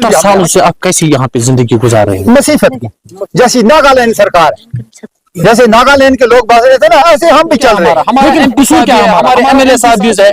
75 सालों से आप कैसे यहाँ पे जिंदगी गुजार रहे हैं? मुसीबत की, जैसी नागालैंड सरकार है, जैसे नागालैंड के लोग बात रहे थे ना, ऐसे हम भी चल रहे हैं। हमारे कसूर क्या है? हमारे एमएलए साहब भी है,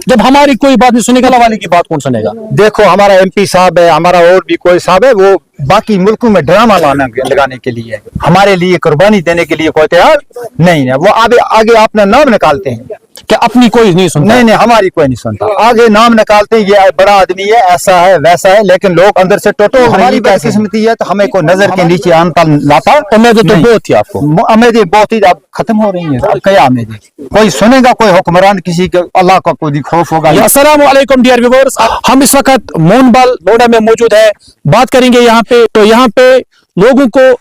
जब हमारी कोई बात नहीं सुनेगा, वाले की बात कौन सुनेगा? देखो हमारा एमपी साहब है, हमारा और भी कोई साहब है, वो बाकी मुल्कों में ड्रामा लगाने के लिए, हमारे लिए कुर्बानी देने के लिए कोई तैयार नहीं है। वो आगे अपना नाम निकालते हैं, क्या अपनी कोई नहीं सुनता? नहीं, हमारी कोई नहीं सुनता। आगे नाम निकालते हैं, ये बड़ा आदमी है, ऐसा है वैसा है, लेकिन लोग अंदर से टोटो। हमारी बदकिस्मती है तो हमें को नजर के नीचे आनता लाता। उम्मीद तो बहुत थी आपको, उम्मीदें बहुत ही अब खत्म हो रही है। अब क्या उम्मीदें? कोई सुनेगा? कोई हुक्मरान किसी के अल्लाह का कोई खौफ होगा? अस्सलाम वालेकुम डियर व्यूअर्स, हम इस वक्त मोनबाल लोडा में मौजूद है। बात करेंगे यहाँ पे, तो यहाँ पे लोगों को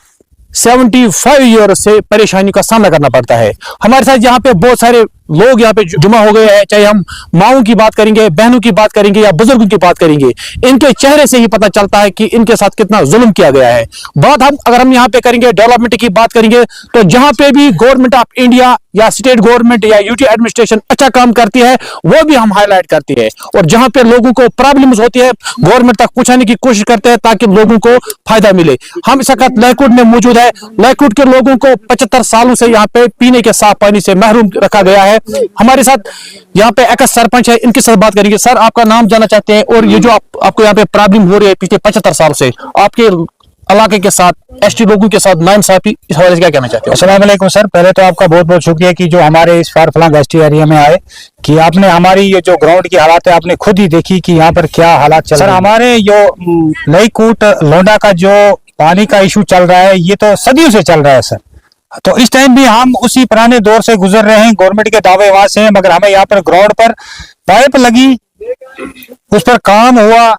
75 ईयर से परेशानी का सामना करना पड़ता है। हमारे साथ यहाँ पे बहुत सारे लोग यहाँ पे जुमा हो गए हैं, चाहे हम माओं की बात करेंगे, बहनों की बात करेंगे या बुजुर्गों की बात करेंगे, इनके चेहरे से ही पता चलता है कि इनके साथ कितना जुल्म किया गया है। अगर हम यहाँ पे करेंगे डेवलपमेंट की बात करेंगे, तो जहां पे भी गवर्नमेंट ऑफ इंडिया या स्टेट गवर्नमेंट या यूटी एडमिनिस्ट्रेशन अच्छा काम करती है, वो भी हम हाईलाइट करती है। और जहां पे लोगों को प्रॉब्लम्स होती है, गवर्नमेंट तक पहुंचाने की कोशिश करते हैं ताकि लोगों को फायदा मिले। हम इस वक्त लाहकोट में मौजूद है। लाहकोट के लोगों को 75 सालों से यहाँ पे पीने के साफ पानी से महरूम रखा गया है। हमारे साथ यहाँ पे एक सरपंच है, इनके साथ बात करेंगे। सर, आपका नाम जानना चाहते हैं, और ये जो आपको यहाँ पे प्रॉब्लम हो रही है पिछले 75 साल से आपके इलाके के साथ, एसटी लोगों के साथ, नाइंसाफी, इस हवाले से क्या कहना चाहते हैं? अस्सलाम वालेकुम सर, पहले तो आपका बहुत बहुत शुक्रिया कि जो हमारे इस फारफलंग एसटी एरिया में आए, कि आपने हमारी ये जो ग्राउंड की हालात है आपने खुद ही देखी कि यहाँ पर क्या हालात चल रहे हैं। सर, हमारे जो लाहकोट लोंडा का जो पानी का इशू चल रहा है, ये तो सदियों से चल रहा है सर। तो इस टाइम भी हम उसी पुराने दौर से गुजर रहे हैं। गवर्नमेंट के दावे वहां से हैं, मगर हमें यहाँ पर ग्राउंड पर पाइप लगी, उस पर काम हुआ,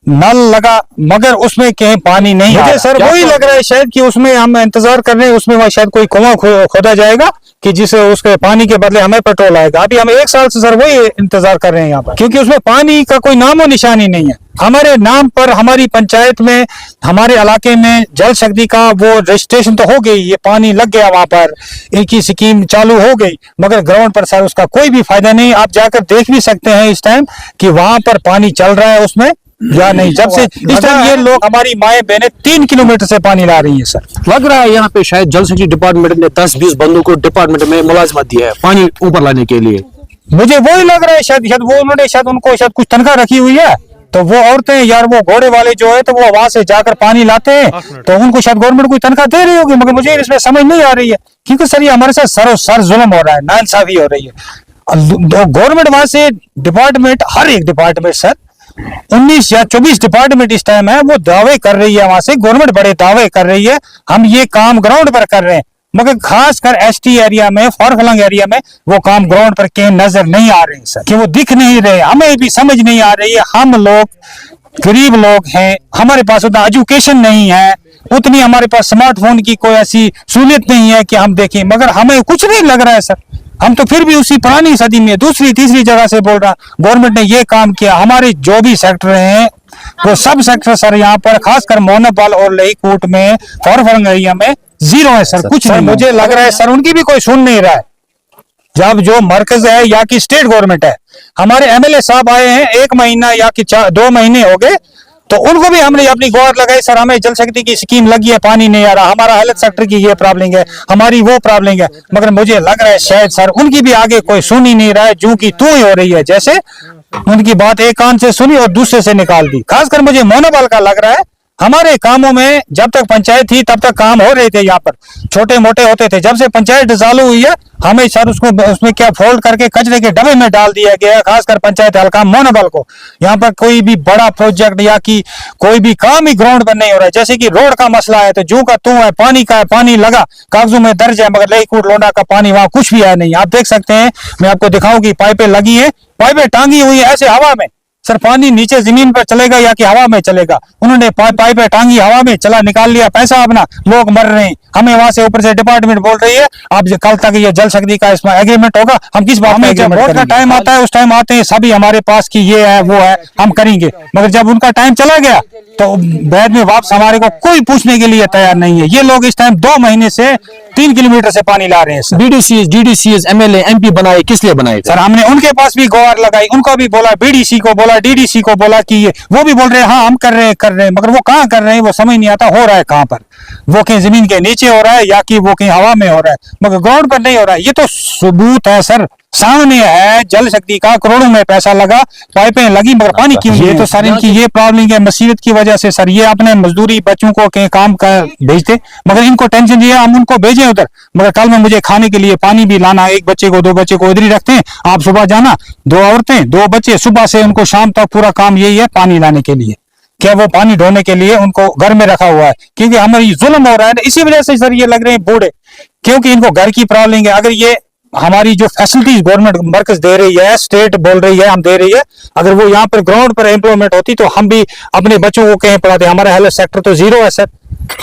नल लगा, मगर उसमें कहीं पानी नहीं मुझे सर वही लग रहा है शायद कि उसमें हम इंतजार कर रहे हैं, उसमें वहां शायद कोई कुआं खोदा जाएगा कि जिससे उसके पानी के बदले हमें पेट्रोल आएगा। अभी हम 1 साल से सर वही इंतजार कर रहे हैं यहाँ पर, क्योंकि उसमें पानी का कोई नामो निशानी नहीं है। हमारे नाम पर हमारी पंचायत में, हमारे इलाके में जल शक्ति का वो रजिस्ट्रेशन तो हो गई, ये पानी लग गया, वहां पर इनकी स्कीम चालू हो गई, मगर ग्राउंड पर सर उसका कोई भी फायदा नहीं। आप जाकर देख भी सकते हैं इस टाइम कि वहां पर पानी चल रहा है उसमें या नहीं। जब से इस टाइम ये लोग, हमारी माएं बहनें 3 किलोमीटर से पानी ला रही है सर। लग रहा है यहाँ पे शायद जल शक्ति डिपार्टमेंट ने 10-20 बंदों को डिपार्टमेंट में मुलाजिमत दिया है पानी ऊपर लाने के लिए। मुझे वही लग रहा है, शायद वो उन्होंने शायद उनको शायद कुछ तनख्वाह रखी हुई है, तो वो औरतें यार, वो घोड़े वाले जो है, तो वो वहां से जाकर पानी लाते हैं, तो उनको शायद गवर्नमेंट कोई तनख्वाह दे रही होगी, मगर मुझे इसमें समझ नहीं आ रही है। क्योंकि सर ये हमारे साथ सर जुल्म हो रहा है, नाइंसाफी हो रही है। गवर्नमेंट वहां से डिपार्टमेंट, हर एक डिपार्टमेंट सर 19 या 24 डिपार्टमेंट इस टाइम है, वो दावे कर रही है, वहां से गवर्नमेंट बड़े दावे कर रही है, हम ये काम ग्राउंड पर कर रहे हैं, मगर खासकर एसटी एरिया में, फारफलंग एरिया में वो काम ग्राउंड पर कहीं नजर नहीं आ रहे हैं सर, कि वो दिख नहीं रहे। हमें भी समझ नहीं आ रही है, हम लोग गरीब लोग हैं, हमारे पास उतना एजुकेशन नहीं है, उतनी हमारे पास स्मार्टफोन की कोई ऐसी सहूलियत नहीं है कि हम देखें, मगर हमें कुछ नहीं लग रहा है सर। हम तो फिर भी उसी पुरानी सदी में दूसरी तीसरी जगह से बोल रहा, गवर्नमेंट ने ये काम किया। हमारे जो भी सेक्टर हैं वो सब सेक्टर सर यहाँ पर, खासकर मोनोपाल और लाहकोट में, फारफलंग एरिया में जीरो है सर, कुछ नहीं। मुझे लग रहा है सर उनकी भी कोई सुन नहीं रहा है। जब जो मरकज है या कि स्टेट गवर्नमेंट है, हमारे एमएलए साहब आए हैं 1 महीना या कि 2 महीने हो गए, तो उनको भी हमने अपनी गुहार लगाई, सर हमें जल शक्ति की स्कीम लगी है, पानी नहीं आ रहा, हमारा हेल्थ सेक्टर की ये प्रॉब्लम है, हमारी वो प्रॉब्लम है, मगर मुझे लग रहा है शायद सर उनकी भी आगे कोई सुन ही नहीं रहा है, जो कि तू ही हो रही है, जैसे उनकी बात एक कान से सुनी और दूसरे से निकाल दी। खासकर मुझे मोनोबल का लग रहा है, हमारे कामों में जब तक पंचायत थी तब तक काम हो रहे थे, यहाँ पर छोटे मोटे होते थे। जब से पंचायत चालू हुई है, हमें सर उसमें क्या फोल्ड करके कचरे के डब्बे में डाल दिया गया, खासकर पंचायत हल्का मोनोबल को। यहाँ पर कोई भी बड़ा प्रोजेक्ट या कि कोई भी काम ही ग्राउंड पर नहीं हो रहा है। जैसे कि रोड का मसला है तो जू का तू है, पानी का है, पानी लगा कागजों में दर्ज है, मगर लाहकोट लोंडा का पानी वहां कुछ भी है नहीं। आप देख सकते हैं, मैं आपको दिखाऊं कि पाइपें लगी है, पाइपें टांगी हुई है ऐसे हवा में, सर पानी नीचे जमीन पर चलेगा या कि हवा में चलेगा? उन्होंने पाइपें टांगी, हवा में चला, निकाल लिया पैसा अपना, लोग मर रहे हैं। हमें वहां से ऊपर से डिपार्टमेंट बोल रही है आप कल तक ये जल शक्ति का इसमें एग्रीमेंट होगा, हम किस बात में एग्रीमेंट करेंगे? वोट का टाइम आता है उस टाइम आते हैं सभी हमारे पास कि ये है वो है हम करेंगे, मगर जब उनका टाइम चला गया तो बाद में वापस हमारे को कोई पूछने के लिए तैयार नहीं है। ये लोग इस टाइम 2 महीने से 3 किलोमीटर से पानी ला रहे हैं सर। डीडीसीएस एमएलए एमपी बनाए, किस लिए बनाए थे? सर हमने उनके पास भी गुहार लगाई, उनको भी बोला, बीडीसी को बोला, डीडीसी को बोला कि ये, वो भी बोल रहे हैं हाँ हम कर रहे हैं, मगर वो कहाँ कर रहे हैं वो समझ नहीं आता हो रहा है कहाँ पर। वो कहीं जमीन के नीचे हो रहा है या कि वो कहीं हवा में हो रहा है, मगर ग्राउंड पर नहीं हो रहा है। ये तो सबूत है सर, सामने है, जल शक्ति का करोड़ों में पैसा लगा, पाइपें लगी, मगर पानी क्यों नहीं? ये तो सर इनकी ये प्रॉब्लम है मुसीबत की वजह से सर। ये अपने मजदूरी बच्चों को कहीं काम का भेजते, मगर इनको टेंशन ये है हम उनको भेजें उधर, मगर कल में मुझे खाने के लिए पानी भी लाना, एक बच्चे को 2 बच्चे को इधर ही रखते हैं, आप सुबह जाना, 2 औरतें 2 बच्चे, सुबह से उनको शाम तक पूरा काम यही है पानी लाने के लिए। क्या वो पानी ढोने के लिए उनको घर में रखा हुआ है? क्योंकि हमारी जुल्म हो रहा है ना, इसी वजह से सर ये लग रहे हैं बूढ़े, क्योंकि इनको घर की प्रॉब्लम है। अगर ये हमारी जो फैसिलिटीज गवर्नमेंट मरकज दे रही है, स्टेट बोल रही है हम दे रही है, अगर वो यहाँ पर ग्राउंड पर एम्प्लॉयमेंट होती तो हम भी अपने बच्चों को कहीं पढ़ाते। हमारा हेल्थ सेक्टर तो जीरो है सर,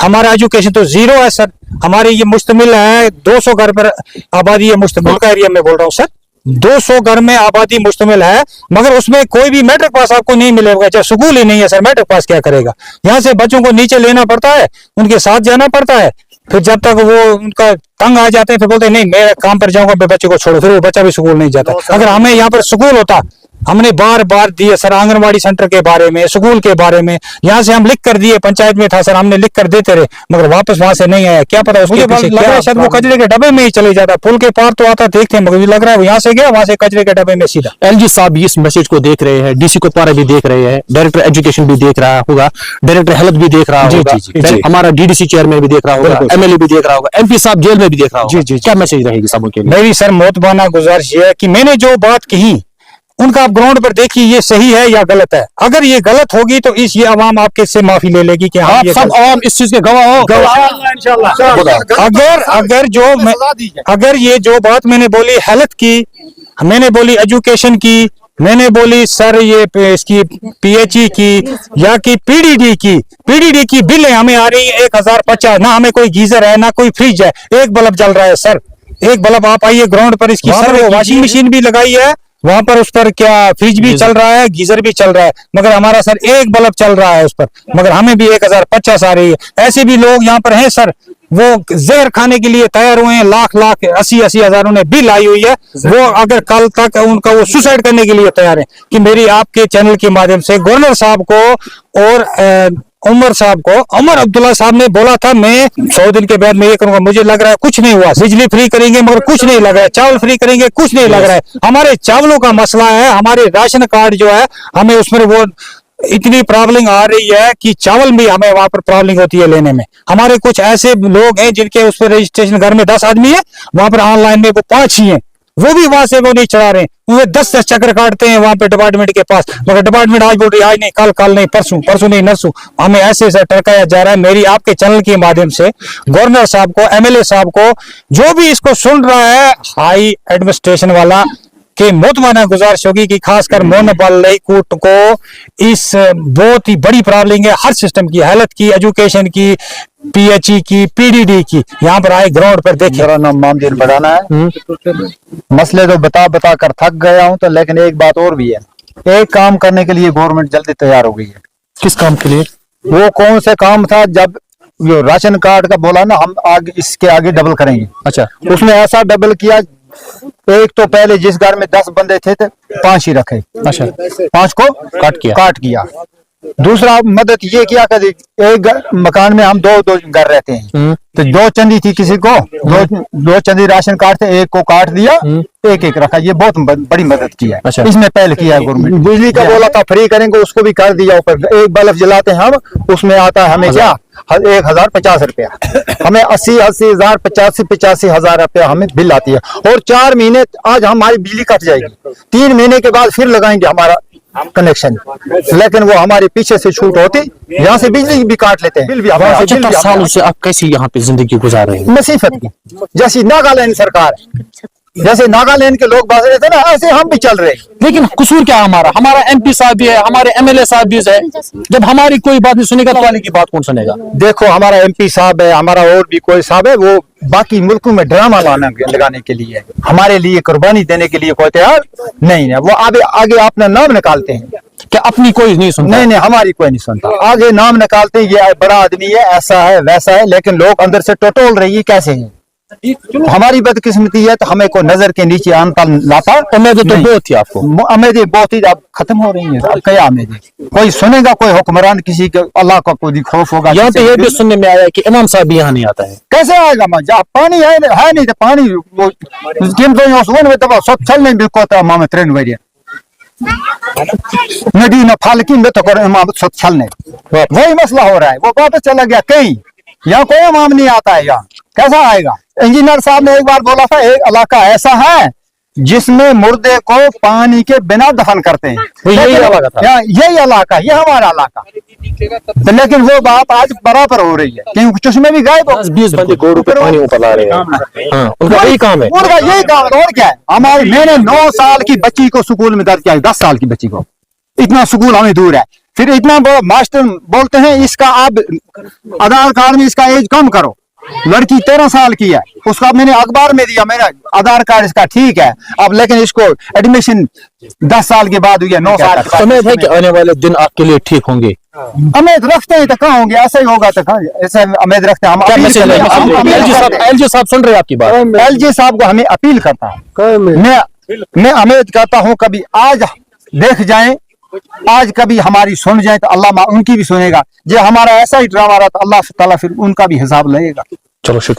हमारा एजुकेशन तो जीरो है सर। हमारी ये मुश्तमिल है 200 घर पर आबादी है, मुश्तमिल का एरिया में बोल रहा हूँ सर, 200 घर में आबादी मुश्तमिल है, मगर उसमें कोई भी मैट्रिक पास आपको नहीं मिलेगा। चाहे स्कूल ही नहीं है सर, मैट्रिक पास क्या करेगा? यहाँ से बच्चों को नीचे लेना पड़ता है, उनके साथ जाना पड़ता है, फिर जब तक वो उनका तंग आ जाते हैं फिर बोलते हैं नहीं मैं काम पर जाऊंगा, मैं बच्चे को छोड़ो, फिर वो बच्चा भी स्कूल नहीं जाता। अगर हमें यहाँ पर स्कूल होता, हमने बार बार दिए सर आंगनवाड़ी सेंटर के बारे में, स्कूल के बारे में, यहाँ से हम लिख कर दिए, पंचायत में था सर, हमने लिख कर देते रहे, मगर वापस वहां से नहीं आया। क्या पता उसके पीछे क्या है, शायद वो कचरे के डब्बे में ही चले जाता, पुल के पार तो आता देखते हैं, मगर लग रहा है वो यहाँ से गया, वहां से कचरे के डब्बे में सीधा। एलजी साहब भी इस मैसेज को देख रहे हैं, डीसी कोतवाल भी देख रहे हैं, डायरेक्टर एजुकेशन भी देख रहा होगा, डायरेक्टर हेल्थ भी देख रहा होगा, जी। हमारा डीडीसी चेयरमैन भी देख रहा होगा, एमएलए भी देख रहा होगा, एमपी साहब जेल में भी देख रहा होगा। जी। क्या मैसेज रहेगी सबों के लिए? मेरी सर मोतबाना गुजारिश ये है कि मैंने जो बात कही उनका आप ग्राउंड पर देखिए ये सही है या गलत है। अगर ये गलत होगी तो इस ये अवाम आपके से माफी ले लेगी कि हाँ आप ये सब आवाम इस चीज के गवाह हो। अगर ये जो बात मैंने बोली हेल्थ की, मैंने बोली एजुकेशन की, मैंने बोली सर ये इसकी पीएचई की या कि पीडीडी की बिलें हमें आ रही है 1050, ना हमें कोई गीजर है ना कोई फ्रिज है, एक बल्ब जल रहा है सर, एक बल्ब। आप आइए ग्राउंड पर, इसकी सर वॉशिंग मशीन भी लगाई है वहां पर, उस पर क्या फ्रिज भी चल रहा है, गीजर भी चल रहा है, मगर हमारा सर एक बल्ब चल रहा है उस पर, मगर हमें भी 1050 आ रही है। ऐसे भी लोग यहाँ पर हैं सर, वो जहर खाने के लिए तैयार हुए हैं, लाख 80 हजार उन्हें बिल आई हुई है, वो अगर कल तक उनका वो सुसाइड करने के लिए तैयार है। कि मेरी आपके चैनल के माध्यम से गवर्नर साहब को और उमर साहब को, उमर अब्दुल्ला साहब ने बोला था मैं 100 दिन के बाद मैं ये करूंगा, मुझे लग रहा है कुछ नहीं हुआ। बिजली फ्री करेंगे मगर कुछ नहीं लग रहा है, चावल फ्री करेंगे कुछ नहीं लग रहा है। हमारे चावलों का मसला है, हमारे राशन कार्ड जो है हमें उसमें वो इतनी प्रॉब्लम आ रही है कि चावल भी हमें वहां पर प्रॉब्लम होती है लेने में। हमारे कुछ ऐसे लोग हैं जिनके उस पर रजिस्ट्रेशन, घर में 10 आदमी है, वहां पर ऑनलाइन में वो 5 ही है, वो भी वहां से वो नहीं चढ़ा रहे, वो 10 चक्कर काटते हैं वहां पे डिपार्टमेंट के पास, मगर डिपार्टमेंट आज बोल रही है आज नहीं, कल नहीं, परसों नहीं, नरसों। हमें ऐसे ऐसे टरकाया जा रहा है। मेरी आपके चैनल के माध्यम से गवर्नर साहब को, एमएलए साहब को, जो भी इसको सुन रहा है, हाई एडमिनिस्ट्रेशन वाला, कि मोतमाना गुजारिश होगी कि खासकर मोनोबल कूट को इस बहुत ही बड़ी प्रॉब्लम है हर सिस्टम की, हेल्थ की, एजुकेशन की, पीएचई की, पीडीडी की, यहाँ पर आए ग्राउंड पर देखिए। मेरा नाम मामदीन बढ़ाना है। मसले तो बता कर थक गया हूँ, तो लेकिन एक बात और भी है, एक काम करने के लिए गवर्नमेंट जल्दी तैयार हो गई है। किस काम के लिए? वो कौन सा काम था, जब जो राशन कार्ड का बोला ना हम आगे इसके आगे डबल करेंगे, अच्छा, उसने ऐसा डबल किया, एक तो पहले जिस घर में 10 बंदे थे 5 ही रखे, अच्छा, 5 को काट किया। दूसरा मदद ये किया कि एक मकान में हम दो घर रहते हैं, तो 2 चंदी थी किसी को, दो चंदी राशन कार्ड थे, एक को काट दिया, एक रखा। ये बहुत बड़ी मदद की है। अच्छा। इसमें पहले किया है गवर्नमेंट। बिजली का बोला था फ्री करेंगे, उसको भी कर दिया ऊपर। एक बल्ब जलाते हैं हम, उसमें आता है हमें क्या 1050 रुपया, हमें 80 हजार 85 हजार रुपया हमें बिल आती है। और 4 महीने आज हमारी बिजली कट जाएगी, 3 महीने के बाद फिर लगाएंगे हमारा कनेक्शन, लेकिन वो हमारे पीछे से छूट होती, यहाँ से बिजली भी काट लेते हैं, बिल भी। 75 सालों से आप कैसे यहाँ पे जिंदगी गुजार रहे हैं? नसीफत की, जैसी नागालैंड सरकार, जैसे नागालैंड के लोग बात रहे थे ना, ऐसे हम भी चल रहे हैं। लेकिन कसूर क्या हमारा एमपी साहब भी है, हमारे एमएलए साहब भी है, जब हमारी कोई बात नहीं सुनेगा तो वाले की बात कौन सुनेगा? देखो हमारा एमपी साहब है, हमारा और भी कोई साहब है, वो बाकी मुल्कों में ड्रामा लगाने के लिए, हमारे लिए कुर्बानी देने के लिए कोई तैयार नहीं है। वो आगे अपना नाम निकालते हैं, क्या अपनी कोई नहीं सुनता? नहीं, हमारी कोई नहीं सुनता। आगे नाम निकालते हैं, ये बड़ा आदमी है, ऐसा है वैसा है, लेकिन लोग अंदर से टटोल रही है कैसे है। हमारी बदकिस्मती है तो हमें को नजर के नीचे अनपढ़ लाता। उम्मीद तो नहीं। बहुत थी आपको। उम्मीदें बहुत ही अब खत्म हो रही है। अब क्या उम्मीदें? कोई सुनेगा, कोई हुक्मरान किसी के अल्लाह का कोई खौफ होगा? यहाँ पे ये भी सुनने में आया है कि इमाम साहब भी यहाँ नहीं आता है। कैसे आएगा? जहाँ पानी है नहीं तो पानी में दबा सब चल नहीं बिल्कुल माम ट्रेन वरिया नदी न फालकी में तो करो इमाम सब चल नहीं। वही मसला हो रहा है। वो वापस चला गया कहीं। यहाँ कोई इमाम नहीं आता है। यहाँ कैसा आएगा? इंजीनियर साहब ने एक बार बोला था एक इलाका ऐसा है जिसमें मुर्दे को पानी के बिना दफन करते हैं। यही इलाका था। यही इलाका, ये हमारा इलाका। तो लेकिन वो बात आज बराबर हो रही है क्योंकि चश्मे भी गायब हो। 10-20 बंदे गोरू पे पानी ऊपर ला रहे हैं। हाँ, उनका यही काम है। उनका यही काम है और क्या है? हमारे मैंने 9 साल की बच्ची को स्कूल में दर्ज किया, 10 साल की बच्ची को। इतना स्कूल हमें दूर है। फिर इतना मास्टर बोलते हैं इसका आप आधार कार्ड में इसका एज कम करो। लड़की 13 साल की है, उसका मैंने अखबार में दिया, मेरा आधार कार्ड इसका ठीक है अब, लेकिन इसको एडमिशन 10 साल के बाद हुई है, 9 साल के बाद। उम्मीद है कि आने वाले दिन आपके लिए ठीक होंगे। उम्मीद रखते हैं तो कहाँ होंगे? ऐसा ही होगा तो कहाँ? ऐसे उम्मीद रखते हैं हम। क्या मैसेज है? LG साहब सुन रहे हैं आपकी बात। LG साहब को हमें अपील करता हूँ। मैं उम्मीद करता हूँ कभी आज देख जाएं, आज कभी हमारी सुन जाए तो अल्लाह उनकी भी सुनेगा। जो हमारा ऐसा ही ड्रामा रहा तो अल्लाह ताला फिर उनका भी हिसाब लेगा। चलो शुक्रिया।